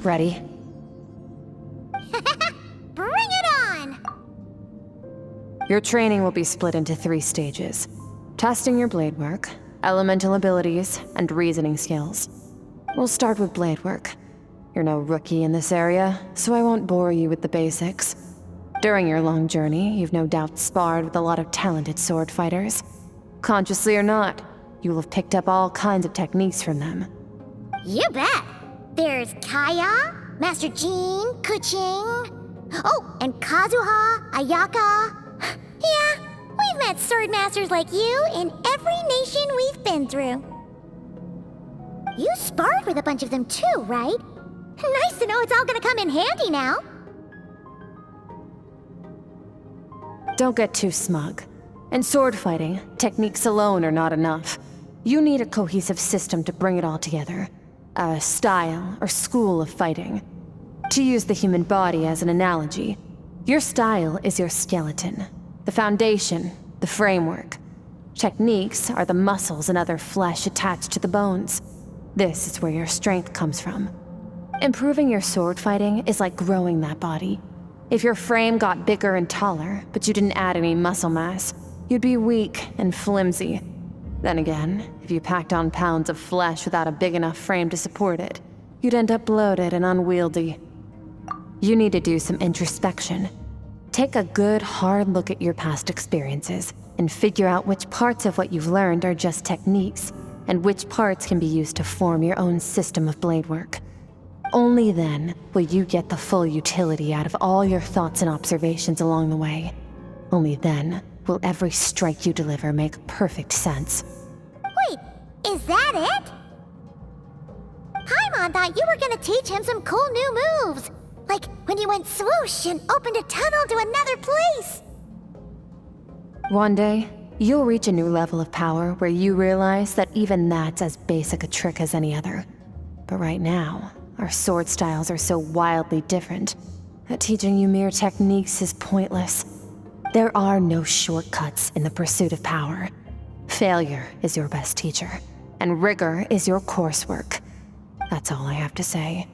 Ready? Bring it on! Your training will be split into 3 stages. Testing your blade work, elemental abilities, and reasoning skills. We'll start with blade work. You're no rookie in this area, so I won't bore you with the basics. During your long journey, you've no doubt sparred with a lot of talented sword fighters. Consciously or not, you'll have picked up all kinds of techniques from them. You bet! There's Kaya, Master Jean, Kuching. Oh, and Kazuha, Ayaka. Yeah, we've met sword masters like you in every nation we've been through. You sparred with a bunch of them too, right? Nice to know it's all gonna come in handy now. Don't get too smug. In sword fighting, techniques alone are not enough. You need a cohesive system to bring it all together. A style or school of fighting. To use the human body as an analogy, your style is your skeleton, the foundation, the framework. Techniques are the muscles and other flesh attached to the bones. This is where your strength comes from. Improving your sword fighting is like growing that body. If your frame got bigger and taller, but you didn't add any muscle mass, you'd be weak and flimsy. Then again, if you packed on pounds of flesh without a big enough frame to support it, you'd end up bloated and unwieldy. You need to do some introspection. Take a good, hard look at your past experiences and figure out which parts of what you've learned are just techniques, and which parts can be used to form your own system of blade work. Only then will you get the full utility out of all your thoughts and observations along the way. Only then will every strike you deliver make perfect sense. Wait, is that it? Paimon thought you were gonna teach him some cool new moves. Like when you went swoosh and opened a tunnel to another place. One day, you'll reach a new level of power where you realize that even that's as basic a trick as any other. But right now, our sword styles are so wildly different that teaching you mere techniques is pointless. There are no shortcuts in the pursuit of power. Failure is your best teacher, and rigor is your coursework. That's all I have to say.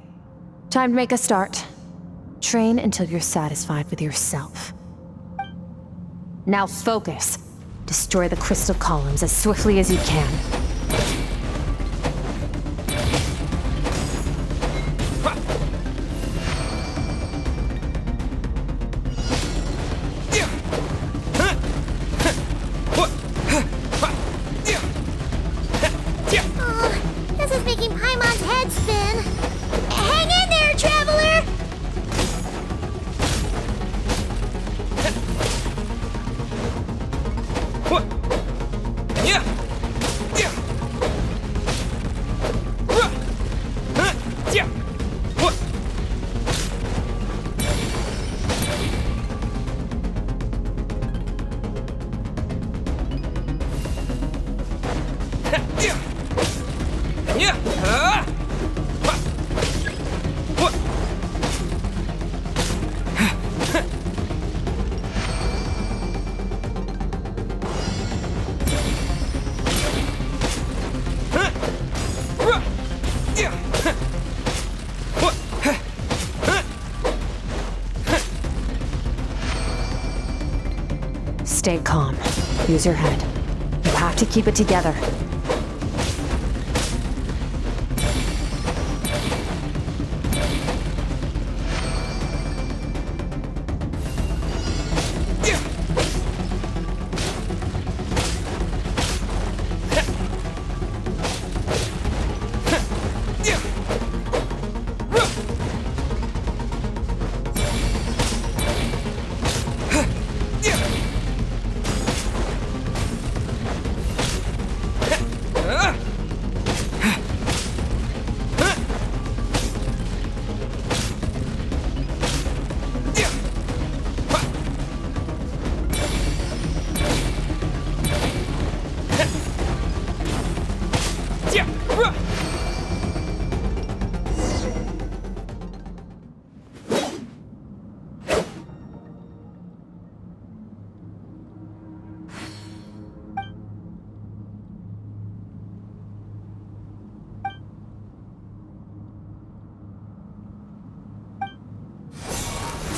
Time to make a start. Train until you're satisfied with yourself. Now focus. Destroy the crystal columns as swiftly as you can. This is making Paimon's head spin. Hang in there, traveler! Stay calm. Use your head. You have to keep it together.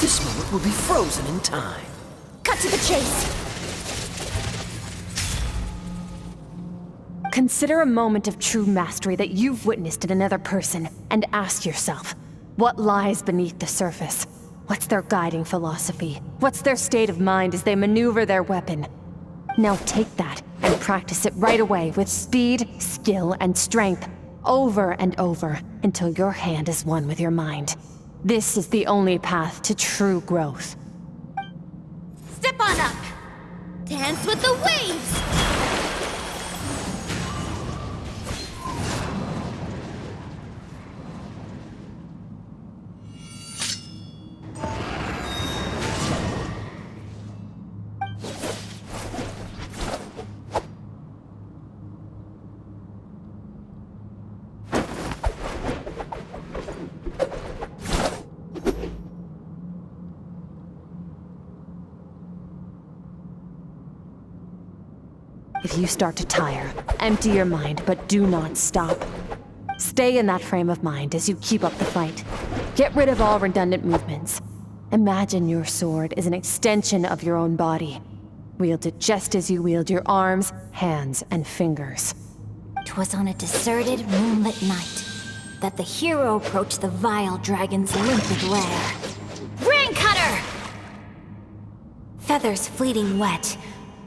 This moment will be frozen in time. Cut to the chase. Consider a moment of true mastery that you've witnessed in another person, and ask yourself, what lies beneath the surface? What's their guiding philosophy? What's their state of mind as they maneuver their weapon? Now take that and practice it right away with speed, skill, and strength, over and over, until your hand is one with your mind. This is the only path to true growth. Step on up. Dance with the waves. If you start to tire, empty your mind, but do not stop. Stay in that frame of mind as you keep up the fight. Get rid of all redundant movements. Imagine your sword is an extension of your own body. Wield it just as you wield your arms, hands, and fingers. 'Twas on a deserted, moonlit night that the hero approached the vile dragon's limpid lair. Ring cutter! Feathers fleeting wet,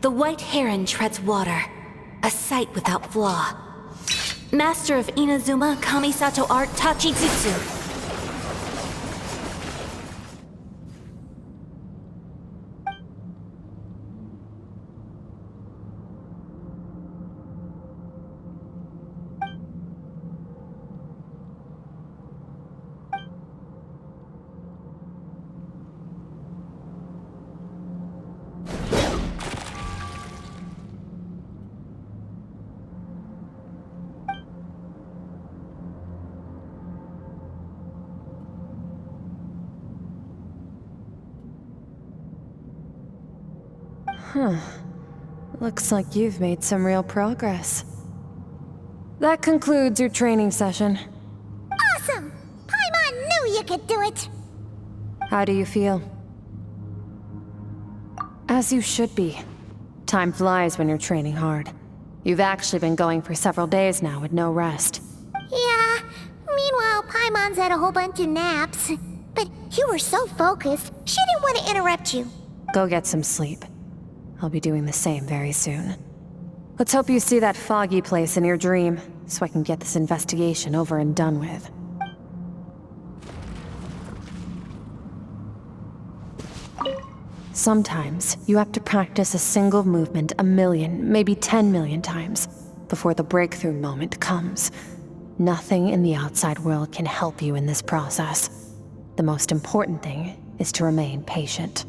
the white heron treads water, a sight without flaw. Master of Inazuma Kamisato art Tachijutsu. Looks like you've made some real progress. That concludes your training session. Awesome! Paimon knew you could do it! How do you feel? As you should be. Time flies when you're training hard. You've actually been going for several days now with no rest. Yeah, meanwhile Paimon's had a whole bunch of naps. But you were so focused, she didn't want to interrupt you. Go get some sleep. I'll be doing the same very soon. Let's hope you see that foggy place in your dream, so I can get this investigation over and done with. Sometimes, you have to practice a single movement 1,000,000, maybe 10,000,000 times, before the breakthrough moment comes. Nothing in the outside world can help you in this process. The most important thing is to remain patient.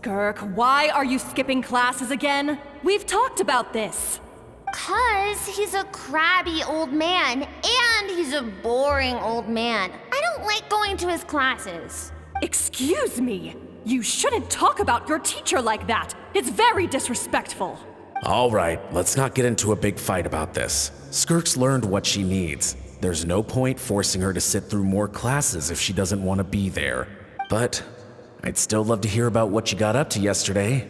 Skirk, why are you skipping classes again? We've talked about this. 'Cause he's a crabby old man, and he's a boring old man. I don't like going to his classes. Excuse me. You shouldn't talk about your teacher like that. It's very disrespectful. All right, let's not get into a big fight about this. Skirk's learned what she needs. There's no point forcing her to sit through more classes if she doesn't want to be there. But I'd still love to hear about what you got up to yesterday.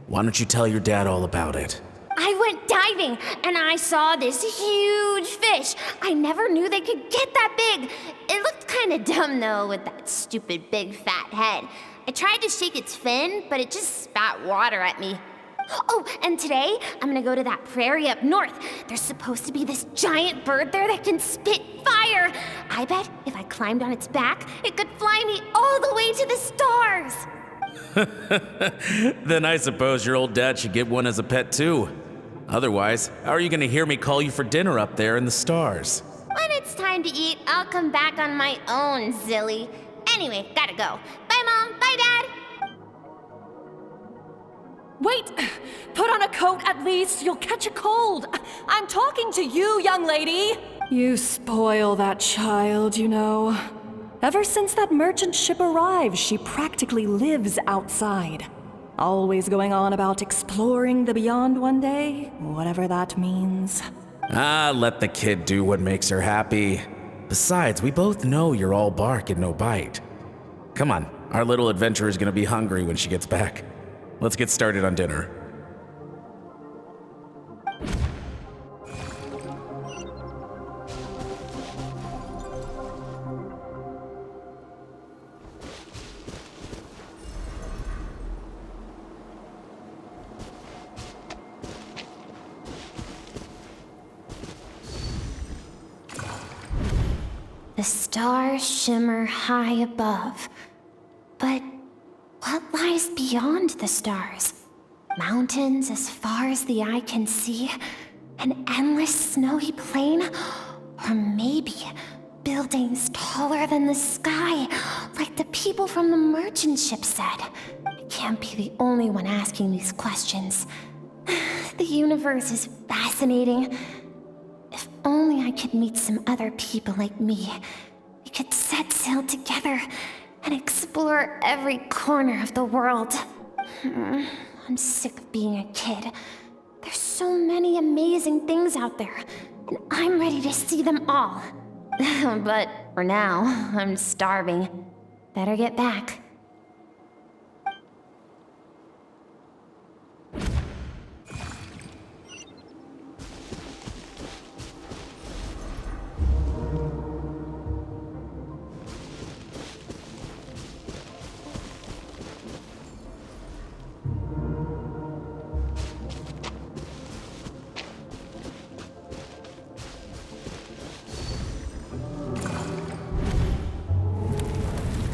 Why don't you tell your dad all about it? I went diving, and I saw this huge fish. I never knew they could get that big. It looked kind of dumb, though, with that stupid big fat head. I tried to shake its fin, but it just spat water at me. Oh, and today, I'm gonna go to that prairie up north. There's supposed to be this giant bird there that can spit fire. I bet if I climbed on its back, it could fly me all the way to the stars. Then I suppose your old dad should get one as a pet too. Otherwise, how are you gonna hear me call you for dinner up there in the stars? When it's time to eat, I'll come back on my own, Zilly. Anyway, gotta go. Bye, Mom. Bye, Dad. Wait! Put on a coat at least. You'll catch a cold. I'm talking to you, young lady. You spoil that child, you know. Ever since that merchant ship arrived, she practically lives outside. Always going on about exploring the beyond one day, whatever that means. Ah, let the kid do what makes her happy. Besides, we both know you're all bark and no bite. Come on, our little adventurer's gonna be hungry when she gets back. Let's get started on dinner. The stars shimmer high above. But what lies beyond the stars? Mountains as far as the eye can see? An endless snowy plain? Or maybe buildings taller than the sky, like the people from the merchant ship said? I can't be the only one asking these questions. The universe is fascinating. If only I could meet some other people like me. We could set sail together and explore every corner of the world. I'm sick of being a kid. There's so many amazing things out there, and I'm ready to see them all. But for now, I'm starving. Better get back.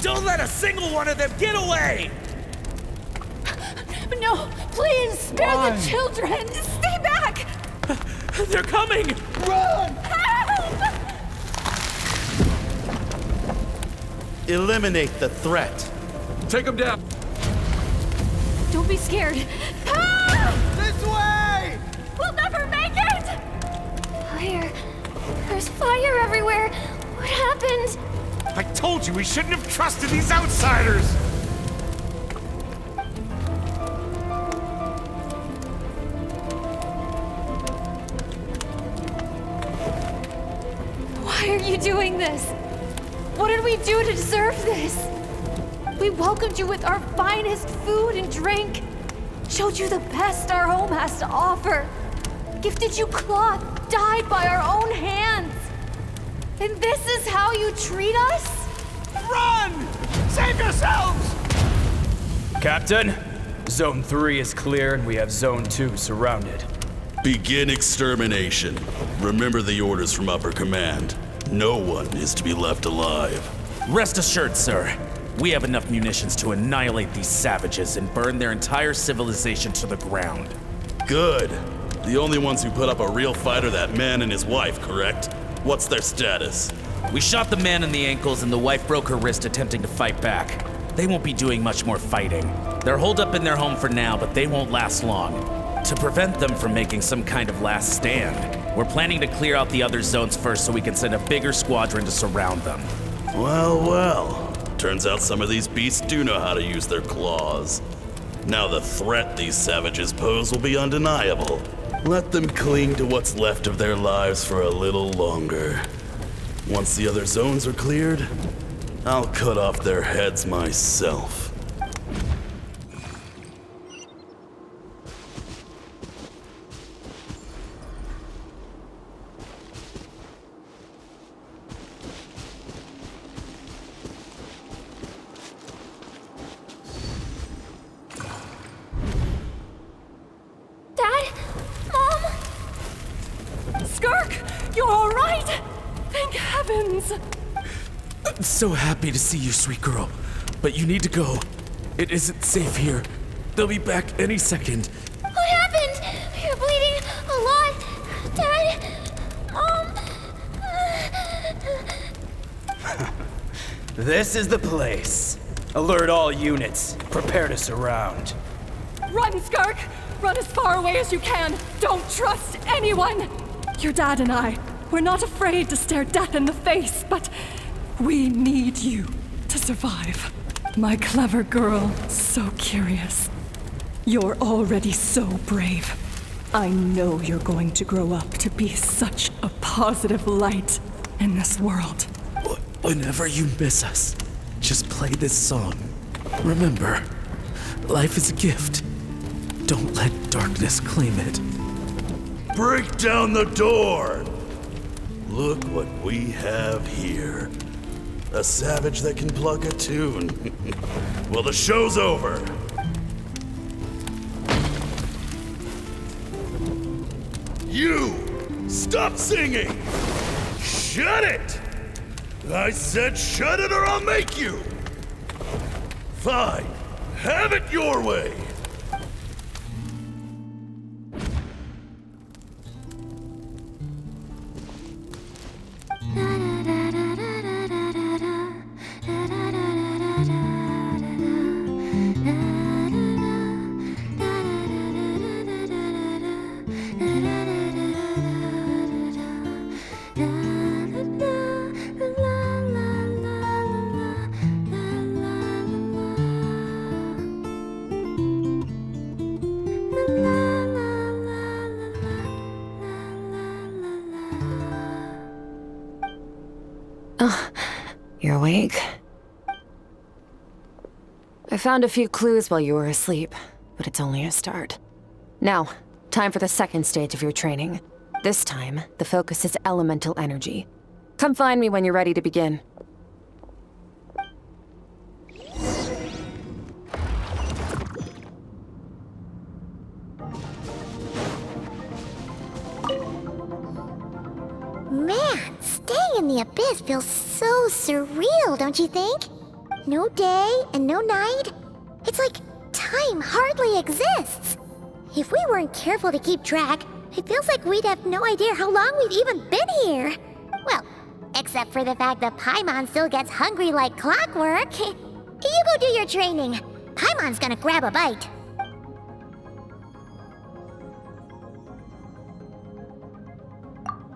Don't let a single one of them get away! No, please, spare the children! Stay back! They're coming! Run! Help! Eliminate the threat. Take them down! Don't be scared. Help! This way! We'll never make it! Fire. There's fire everywhere. What happened? I told you we shouldn't have trusted these outsiders! Why are you doing this? What did we do to deserve this? We welcomed you with our finest food and drink, showed you the best our home has to offer, gifted you cloth dyed by our own hands. And this is how you treat us? Run! Save yourselves! Captain, Zone 3 is clear and we have Zone 2 surrounded. Begin extermination. Remember the orders from upper command. No one is to be left alive. Rest assured, sir. We have enough munitions to annihilate these savages and burn their entire civilization to the ground. Good. The only ones who put up a real fight are that man and his wife, correct? What's their status? We shot the man in the ankles and the wife broke her wrist attempting to fight back. They won't be doing much more fighting. They're holed up in their home for now, but they won't last long. To prevent them from making some kind of last stand, we're planning to clear out the other zones first so we can send a bigger squadron to surround them. Well, well. Turns out some of these beasts do know how to use their claws. Now the threat these savages pose will be undeniable. Let them cling to what's left of their lives for a little longer. Once the other zones are cleared, I'll cut off their heads myself. Dad? Mom? Skirk, you're all right? Thank heavens. I'm so happy to see you, sweet girl. But you need to go. It isn't safe here. They'll be back any second. What happened? You're bleeding a lot. Dad? Mom? This is the place. Alert all units. Prepare to surround. Run, Skirk! Run as far away as you can! Don't trust anyone! Your dad and I, we're not afraid to stare death in the face, but we need you to survive. My clever girl, so curious. You're already so brave. I know you're going to grow up to be such a positive light in this world. Whenever you miss us, just play this song. Remember, life is a gift. Don't let darkness claim it. Break down the door! Look what we have here. A savage that can pluck a tune. Well, the show's over. You! Stop singing! Shut it! I said shut it or I'll make you! Fine. Have it your way! You're awake? I found a few clues while you were asleep, but it's only a start. Now, time for the second stage of your training. This time, the focus is elemental energy. Come find me when you're ready to begin. Man, staying in the abyss feels so surreal, don't you think? No day and no night. It's like time hardly exists. If we weren't careful to keep track, it feels like we'd have no idea how long we've even been here. Well, except for the fact that Paimon still gets hungry like clockwork. You go do your training. Paimon's gonna grab a bite.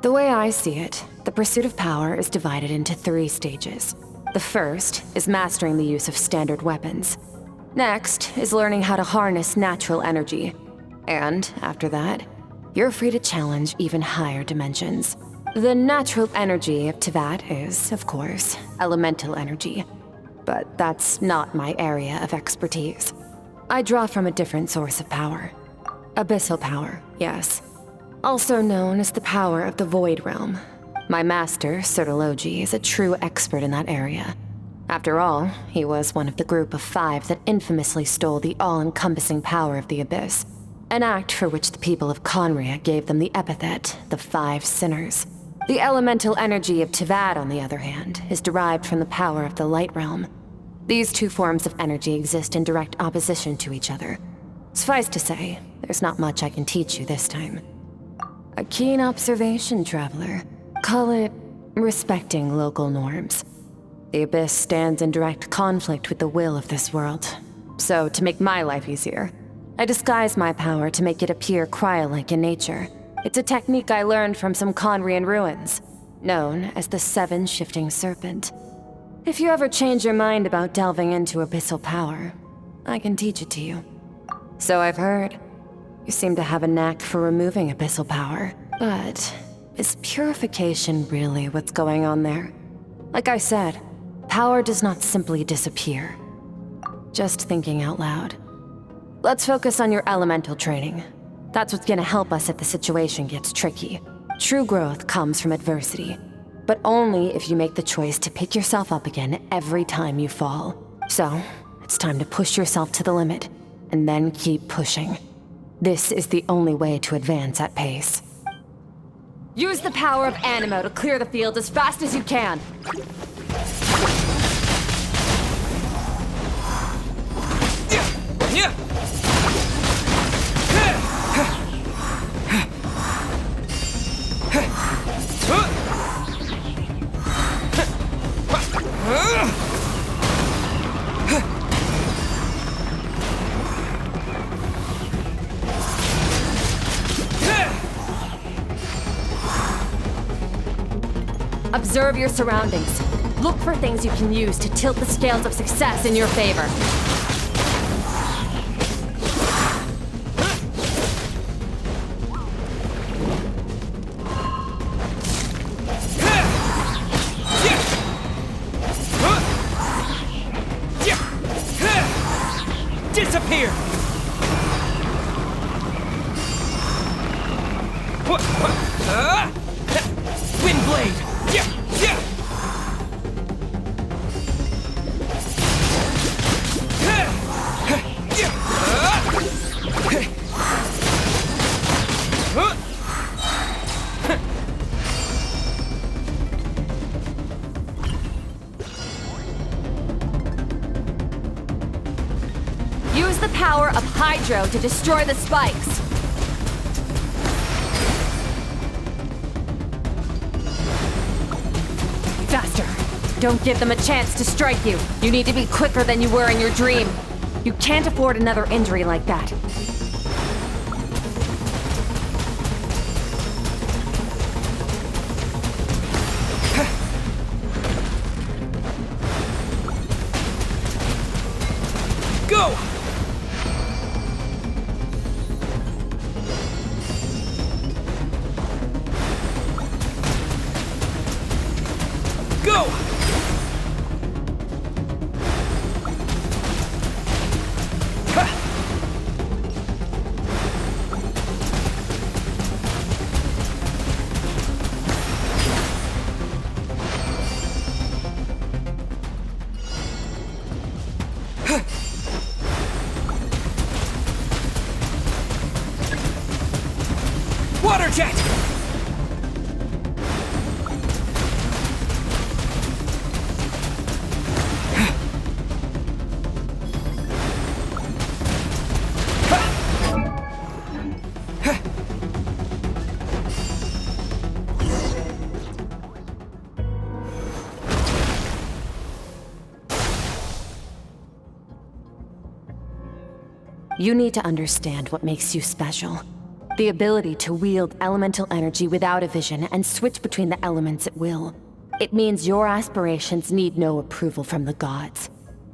The way I see it, the pursuit of power is divided into 3 stages. The first is mastering the use of standard weapons. Next is learning how to harness natural energy. And after that, you're free to challenge even higher dimensions. The natural energy of Teyvat is, of course, elemental energy. But that's not my area of expertise. I draw from a different source of power. Abyssal power, yes. Also known as the power of the Void Realm. My master, Sertologi, is a true expert in that area. After all, he was one of the group of 5 that infamously stole the all-encompassing power of the Abyss, an act for which the people of Conria gave them the epithet, the 5 Sinners. The elemental energy of Teyvat, on the other hand, is derived from the power of the Light Realm. These 2 forms of energy exist in direct opposition to each other. Suffice to say, there's not much I can teach you this time. A keen observation, traveler. Call it respecting local norms. The Abyss stands in direct conflict with the will of this world. So, to make my life easier, I disguise my power to make it appear cryo-like in nature. It's a technique I learned from some Conrian ruins, known as the Seven Shifting Serpent. If you ever change your mind about delving into abyssal power, I can teach it to you. So I've heard. You seem to have a knack for removing abyssal power. But is purification really what's going on there? Like I said, power does not simply disappear. Just thinking out loud. Let's focus on your elemental training. That's what's gonna help us if the situation gets tricky. True growth comes from adversity, but only if you make the choice to pick yourself up again every time you fall. So, it's time to push yourself to the limit, and then keep pushing. This is the only way to advance at pace. Use the power of Animo to clear the field as fast as you can. Observe your surroundings. Look for things you can use to tilt the scales of success in your favor. Disappear! Windblade! Use the power of Hydro to destroy the spikes. Faster. Don't give them a chance to strike you. You need to be quicker than you were in your dream. You can't afford another injury like that. Go! Go! Water jet! You need to understand what makes you special. The ability to wield elemental energy without a vision and switch between the elements at will. It means your aspirations need no approval from the gods.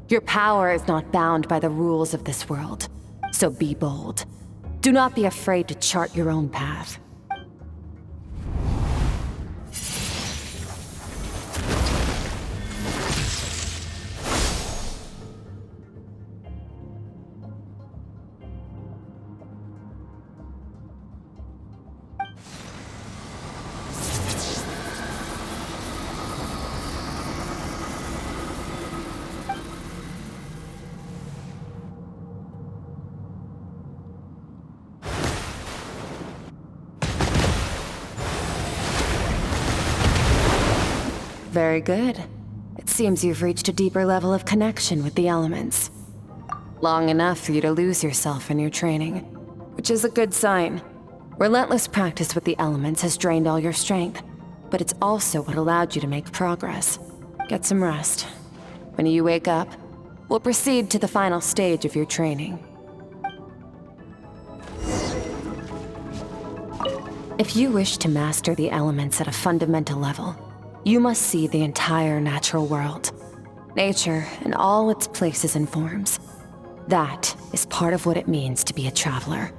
Your power is not bound by the rules of this world. So be bold. Do not be afraid to chart your own path. Very good. It seems you've reached a deeper level of connection with the elements. Long enough for you to lose yourself in your training, which is a good sign. Relentless practice with the elements has drained all your strength, but it's also what allowed you to make progress. Get some rest. When you wake up, We'll proceed to the final stage of your training. If you wish to master the elements at a fundamental level, you must see the entire natural world. Nature in all its places and forms. That is part of what it means to be a traveler.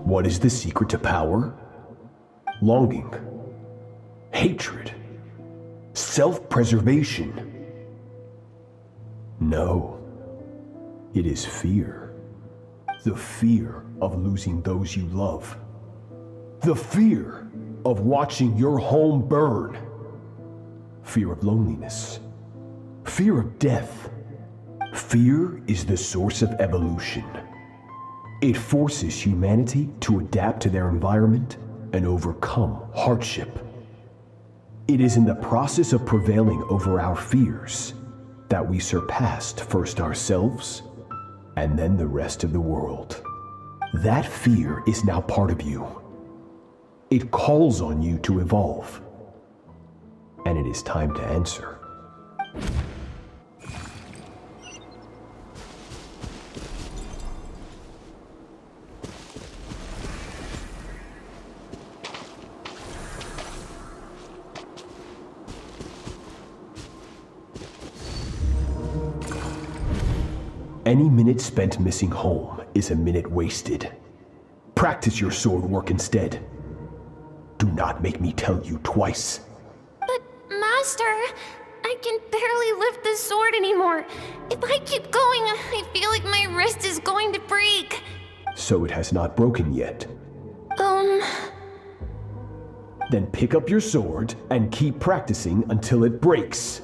What is the secret to power? Longing, hatred, self-preservation. No, it is fear. The fear of losing those you love. The fear of watching your home burn. Fear of loneliness. Fear of death. Fear is the source of evolution. It forces humanity to adapt to their environment and overcome hardship. It is in the process of prevailing over our fears that we surpassed first ourselves and then the rest of the world. That fear is now part of you. It calls on you to evolve. And it is time to answer. Any minute spent missing home is a minute wasted. Practice your sword work instead. Do not make me tell you twice. But, Master, I can barely lift the sword anymore. If I keep going, I feel like my wrist is going to break. So it has not broken yet. Then pick up your sword and keep practicing until it breaks.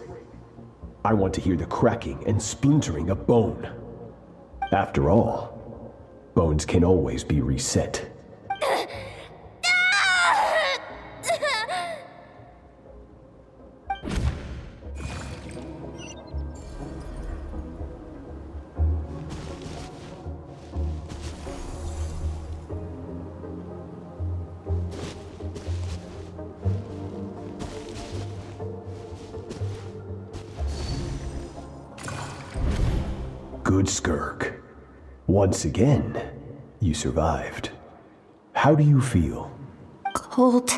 I want to hear the cracking and splintering of bone. After all, bones can always be reset. Good, Skirk. Once again, you survived. How do you feel? Cold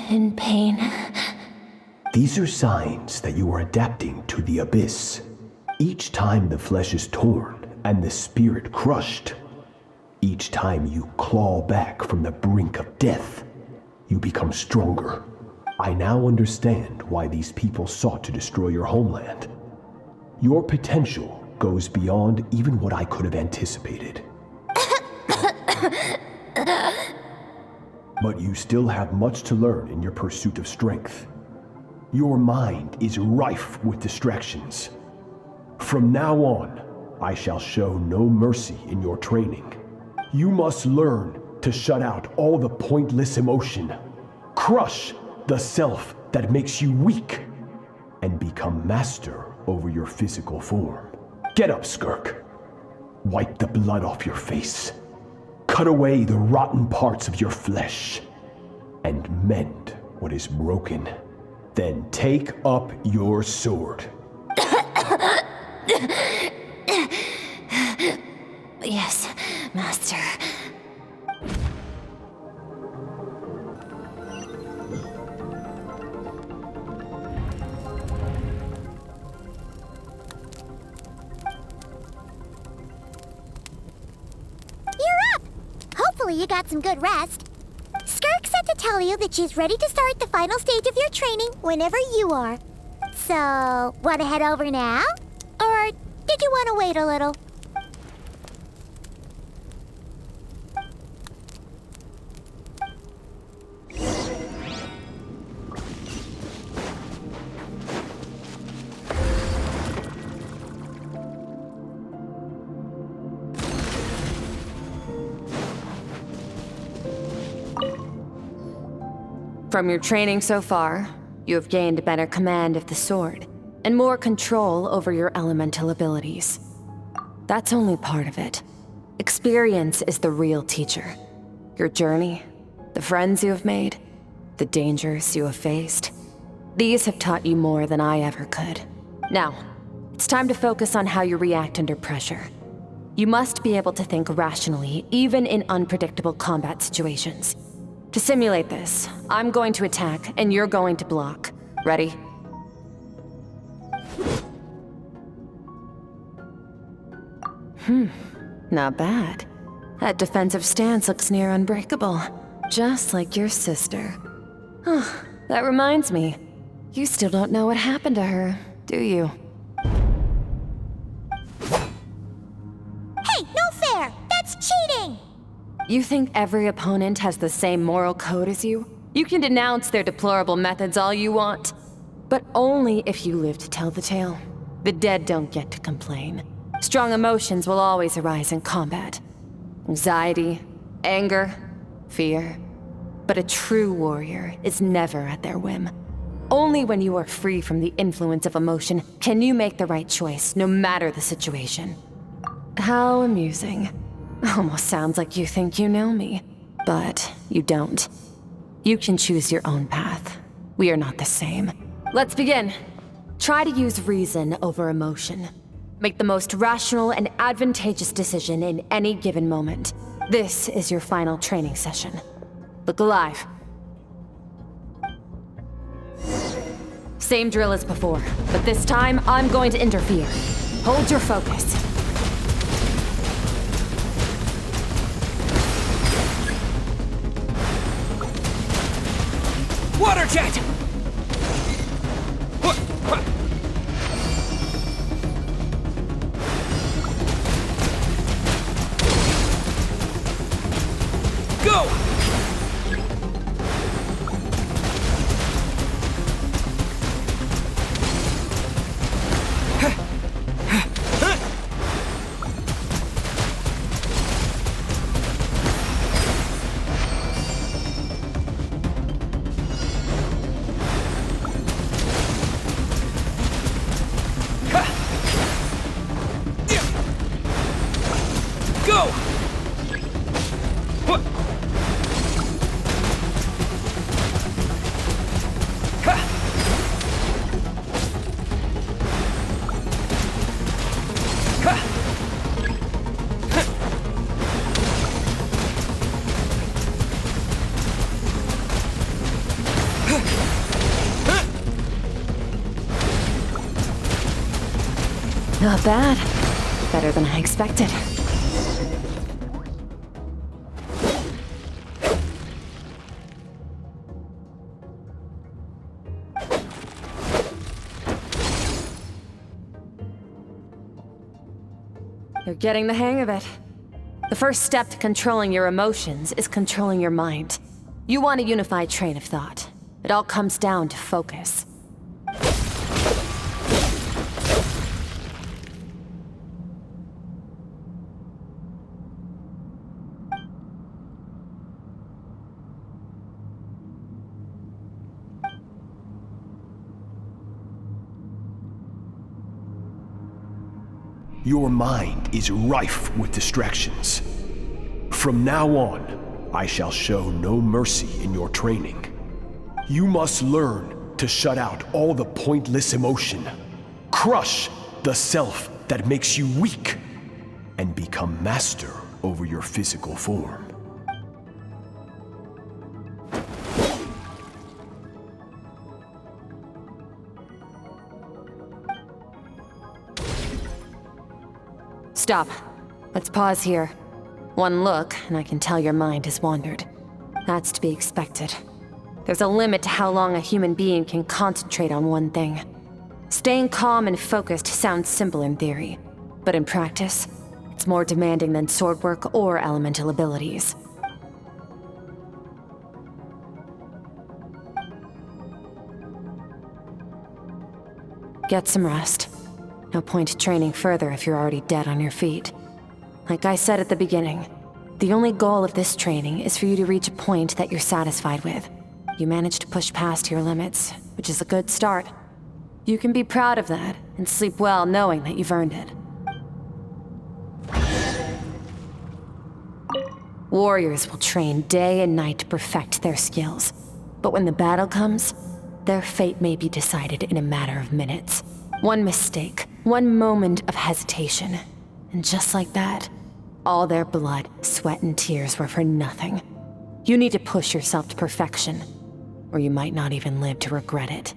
and pain. These are signs that you are adapting to the abyss. Each time the flesh is torn and the spirit crushed, each time you claw back from the brink of death, you become stronger. I now understand why these people sought to destroy your homeland. Your potential goes beyond even what I could have anticipated. But you still have much to learn in your pursuit of strength. Your mind is rife with distractions. From now on, I shall show no mercy in your training. You must learn to shut out all the pointless emotion, crush the self that makes you weak, and become master over your physical form. Get up, Skirk. Wipe the blood off your face. Cut away the rotten parts of your flesh. And mend what is broken. Then take up your sword. Yes, Master. you got some good rest. Skirk said to tell you that she's ready to start the final stage of your training whenever you are. So, want to head over now? Or did you want to wait a little? From your training so far, you have gained better command of the sword, and more control over your elemental abilities. That's only part of it. Experience is the real teacher. Your journey, the friends you have made, the dangers you have faced. These have taught you more than I ever could. Now, it's time to focus on how you react under pressure. You must be able to think rationally, even in unpredictable combat situations. To simulate this, I'm going to attack, and you're going to block. Ready? Not bad. That defensive stance looks near unbreakable. Just like your sister. Oh, that reminds me. You still don't know what happened to her, do you? Hey, no fair! That's cheating! You think every opponent has the same moral code as you? You can denounce their deplorable methods all you want, but only if you live to tell the tale. The dead don't get to complain. Strong emotions will always arise in combat. Anxiety, anger, fear. But a true warrior is never at their whim. Only when you are free from the influence of emotion can you make the right choice, no matter the situation. How amusing. Almost sounds like you think you know me, but you don't. You can choose your own path. We are not the same. Let's begin. Try to use reason over emotion. Make the most rational and advantageous decision in any given moment. This is your final training session. Look alive. Same drill as before, but this time I'm going to interfere. Hold your focus. Water jet! Go! Go! Not bad. Better than I expected. You're getting the hang of it. The first step to controlling your emotions is controlling your mind. You want a unified train of thought. It all comes down to focus. Your mind is rife with distractions. From now on, I shall show no mercy in your training. You must learn to shut out all the pointless emotion, crush the self that makes you weak, and become master over your physical form. Stop. Let's pause here. One look, and I can tell your mind has wandered. That's to be expected. There's a limit to how long a human being can concentrate on one thing. Staying calm and focused sounds simple in theory, but in practice, it's more demanding than sword work or elemental abilities. Get some rest. No point training further if you're already dead on your feet. Like I said at the beginning, the only goal of this training is for you to reach a point that you're satisfied with. You managed to push past your limits, which is a good start. You can be proud of that, and sleep well knowing that you've earned it. Warriors will train day and night to perfect their skills. But when the battle comes, their fate may be decided in a matter of minutes. One mistake, one moment of hesitation, and just like that, all their blood, sweat, and tears were for nothing. You need to push yourself to perfection, or you might not even live to regret it.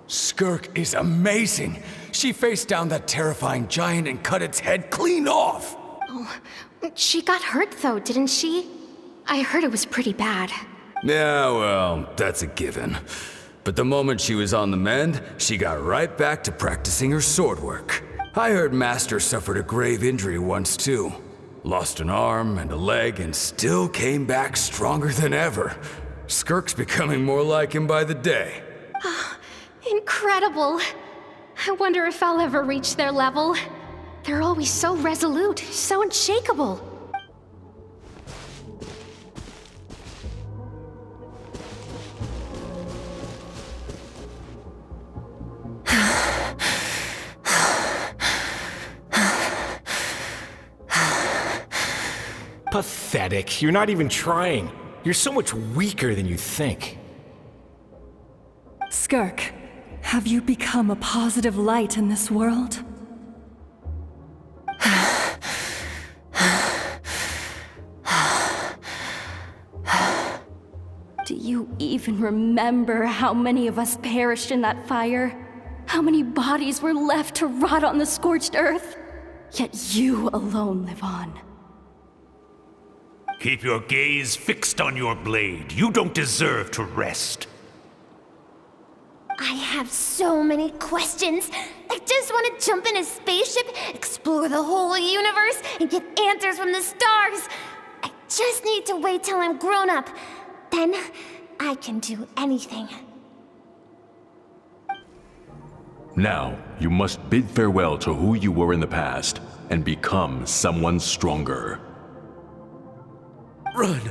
Skirk is amazing. She faced down that terrifying giant and cut its head clean off. Oh, she got hurt though, didn't she? I heard it was pretty bad. Yeah, well, that's a given. But the moment she was on the mend, she got right back to practicing her sword work. I heard Master suffered a grave injury once too. Lost an arm and a leg and still came back stronger than ever. Skirk's becoming more like him by the day. Incredible! I wonder if I'll ever reach their level. They're always so resolute, so unshakable. Pathetic. You're not even trying. You're so much weaker than you think. Skirk, have you become a positive light in this world? Do you even remember how many of us perished in that fire? How many bodies were left to rot on the scorched earth? Yet you alone live on. Keep your gaze fixed on your blade. You don't deserve to rest. I have so many questions. I just want to jump in a spaceship, explore the whole universe, and get answers from the stars. I just need to wait till I'm grown up. Then I can do anything. Now, you must bid farewell to who you were in the past and become someone stronger. Run!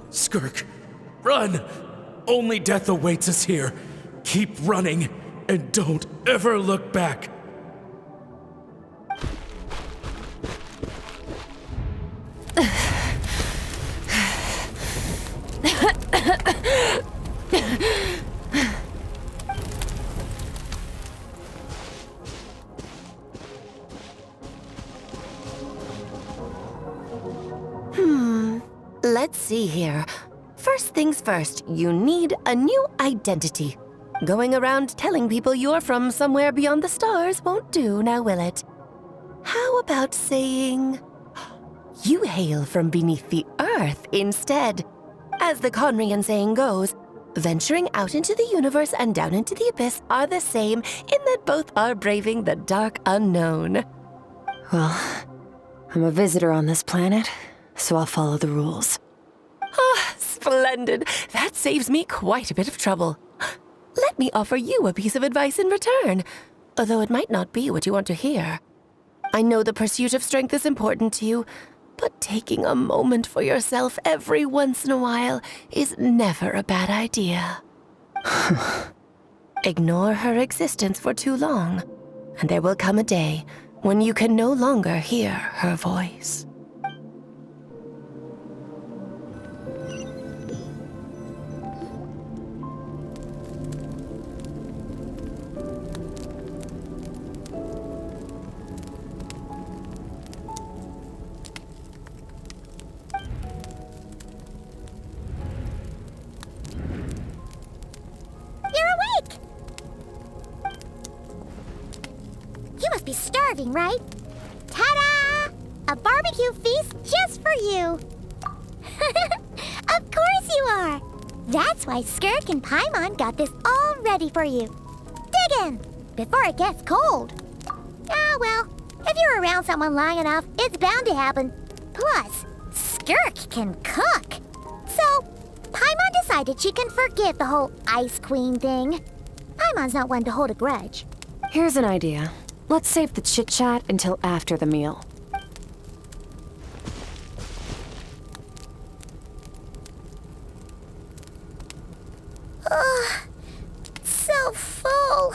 Skirk! Run! Only death awaits us here. Keep running, and don't ever look back. Let's see here. First things first, you need a new identity. Going around telling people you're from somewhere beyond the stars won't do, now will it? How about saying you hail from beneath the earth instead? As the Conrian saying goes, venturing out into the universe and down into the abyss are the same in that both are braving the dark unknown. Well, I'm a visitor on this planet, so I'll follow the rules. Ah, splendid. That saves me quite a bit of trouble. Let me offer you a piece of advice in return, although it might not be what you want to hear. I know the pursuit of strength is important to you, but taking a moment for yourself every once in a while is never a bad idea. Ignore her existence for too long, and there will come a day when you can no longer hear her voice. You must be starving, right? Ta-da! A barbecue feast just for you! Of course you are! That's why Skirk and Paimon got this all ready for you. Dig in, before it gets cold. Ah, well, if you're around someone long enough, it's bound to happen. Plus, Skirk can cook. So, Paimon decided she can forget the whole Ice Queen thing. Paimon's not one to hold a grudge. Here's an idea. Let's save the chit-chat until after the meal. Ugh, so full.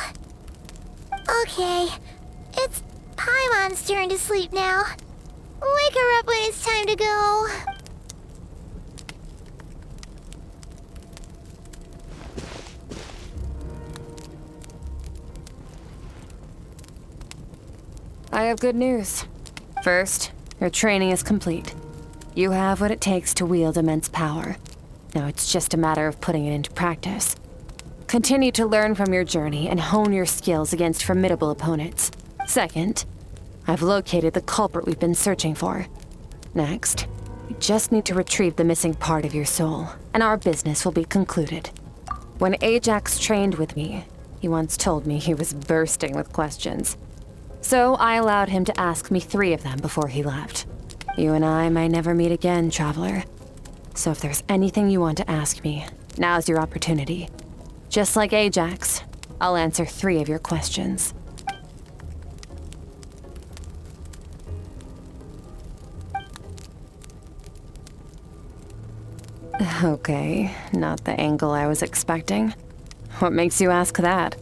Okay, it's Paimon's turn to sleep now. Wake her up when it's time to go. I have good news. First, your training is complete. You have what it takes to wield immense power. Now it's just a matter of putting it into practice. Continue to learn from your journey and hone your skills against formidable opponents. Second, I've located the culprit we've been searching for. Next, you just need to retrieve the missing part of your soul, and our business will be concluded. When Ajax trained with me, he once told me he was bursting with questions. So I allowed him to ask me 3 of them before he left. You and I may never meet again, Traveler. So if there's anything you want to ask me, now's your opportunity. Just like Ajax, I'll answer 3 of your questions. Okay, not the angle I was expecting. What makes you ask that?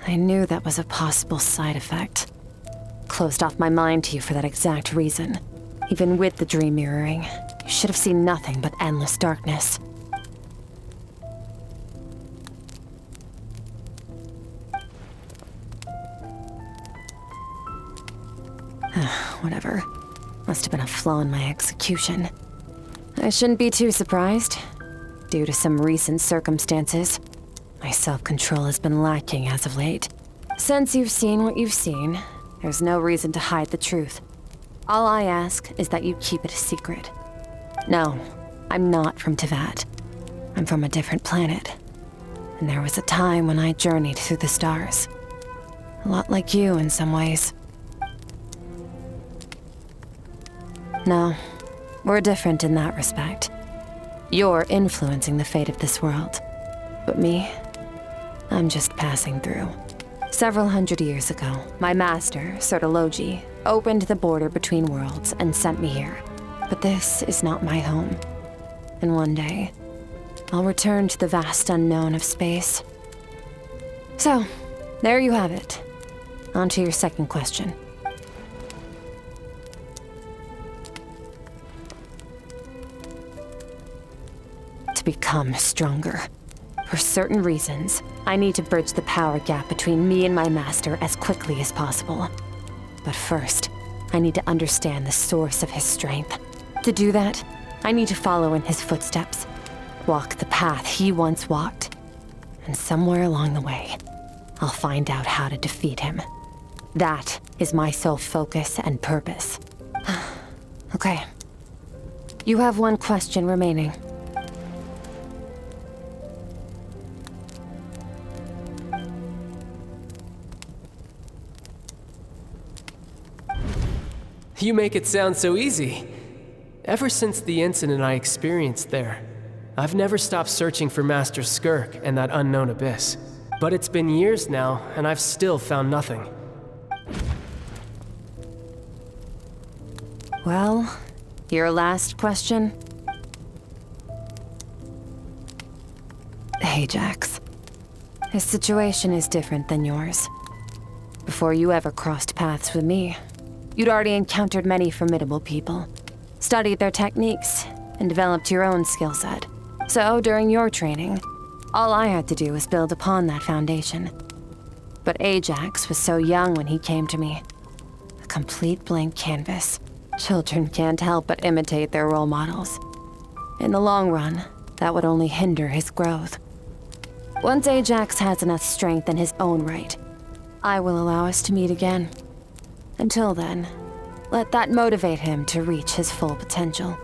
I knew that was a possible side effect. Closed off my mind to you for that exact reason. Even with the dream mirroring, you should have seen nothing but endless darkness. Whatever. Must have been a flaw in my execution. I shouldn't be too surprised. Due to some recent circumstances, my self-control has been lacking as of late. Since you've seen what you've seen, there's no reason to hide the truth. All I ask is that you keep it a secret. No, I'm not from Teyvat. I'm from a different planet. And there was a time when I journeyed through the stars. A lot like you in some ways. No, we're different in that respect. You're influencing the fate of this world. But me, I'm just passing through. Several hundred years ago, my master, Sertologi, opened the border between worlds and sent me here. But this is not my home. And one day, I'll return to the vast unknown of space. So, there you have it. On to your second question. To become stronger. For certain reasons, I need to bridge the power gap between me and my master as quickly as possible. But first, I need to understand the source of his strength. To do that, I need to follow in his footsteps, walk the path he once walked. And somewhere along the way, I'll find out how to defeat him. That is my sole focus and purpose. Okay. You have one question remaining. You make it sound so easy. Ever since the incident I experienced there, I've never stopped searching for Master Skirk and that unknown abyss. But it's been years now, and I've still found nothing. Well, your last question? Ajax. His situation is different than yours. Before you ever crossed paths with me, you'd already encountered many formidable people, studied their techniques, and developed your own skill set. So, during your training, all I had to do was build upon that foundation. But Ajax was so young when he came to me. A complete blank canvas. Children can't help but imitate their role models. In the long run, that would only hinder his growth. Once Ajax has enough strength in his own right, I will allow us to meet again. Until then, let that motivate him to reach his full potential.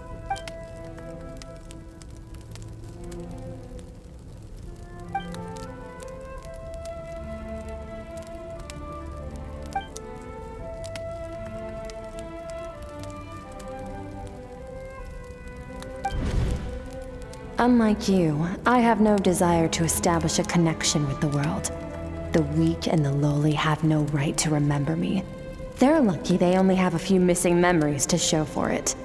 Unlike you, I have no desire to establish a connection with the world. The weak and the lowly have no right to remember me. They're lucky they only have a few missing memories to show for it.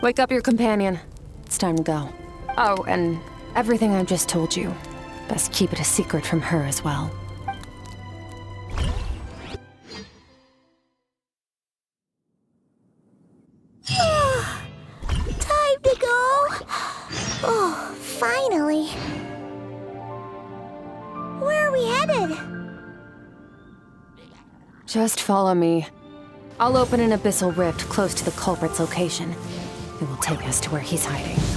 Wake up your companion. It's time to go. Oh, and everything I've just told you, best keep it a secret from her as well. Time to go. Oh, finally. Where are we headed? Just follow me. I'll open an abyssal rift close to the culprit's location. It will take us to where he's hiding.